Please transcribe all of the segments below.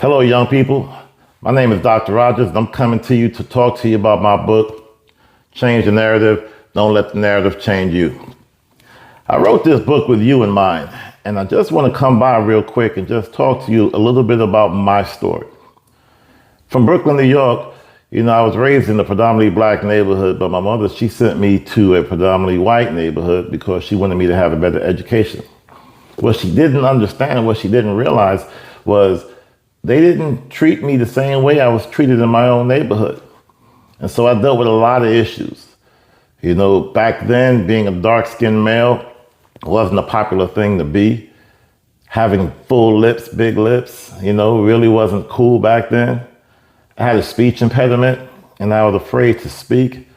Hello, young people. My name is Dr. Rogers, and I'm coming to you to talk to you about my book, Change the Narrative, Don't Let the Narrative Change You. I wrote this book with you in mind, and I just want to come by real quick and just talk to you a little bit about my story. From Brooklyn, New York, I was raised in a predominantly black neighborhood, but my mother, she sent me to a predominantly white neighborhood because she wanted me to have a better education. What she didn't understand, what she didn't realize was they didn't treat me the same way I was treated in my own neighborhood. And so I dealt with a lot of issues. Back then, being a dark-skinned male wasn't a popular thing to be. Having full lips, big lips, really wasn't cool back then. I had a speech impediment and I was afraid to speak.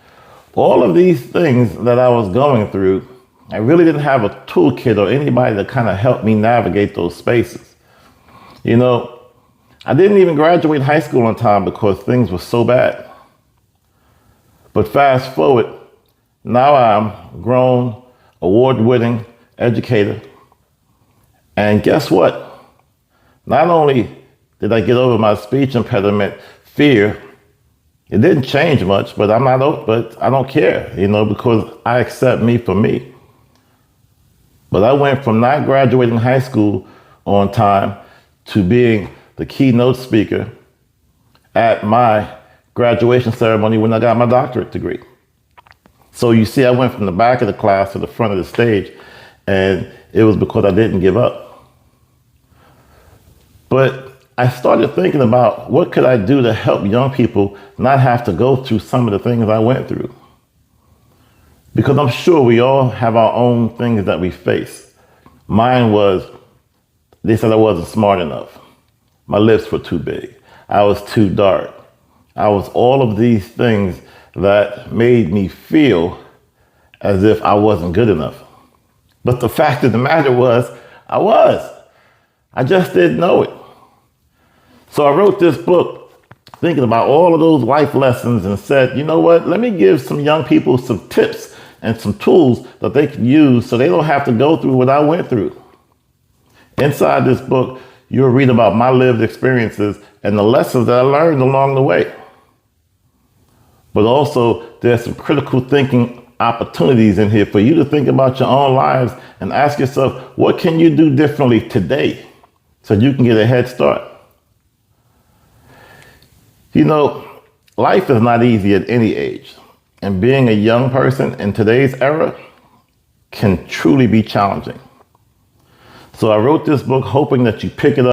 All of these things that I was going through, I really didn't have a toolkit or anybody to kind of help me navigate those spaces. I didn't even graduate high school on time because things were so bad. But fast forward, now I'm grown, award-winning educator. And guess what? Not only did I get over my speech impediment, fear, it didn't change much, but I don't care, because I accept me for me. But I went from not graduating high school on time to being the keynote speaker at my graduation ceremony when I got my doctorate degree. So you see, I went from the back of the class to the front of the stage, and it was because I didn't give up. But I started thinking about what could I do to help young people not have to go through some of the things I went through. Because I'm sure we all have our own things that we face. Mine was, they said I wasn't smart enough. My lips were too big. I was too dark. I was all of these things that made me feel as if I wasn't good enough. But the fact of the matter was, I was. I just didn't know it. So I wrote this book thinking about all of those life lessons and said, you know what, let me give some young people some tips and some tools that they can use so they don't have to go through what I went through. Inside this book, you'll read about my lived experiences and the lessons that I learned along the way. But also, there's some critical thinking opportunities in here for you to think about your own lives and ask yourself, what can you do differently today so you can get a head start? Life is not easy at any age. And being a young person in today's era can truly be challenging. So I wrote this book hoping that you pick it up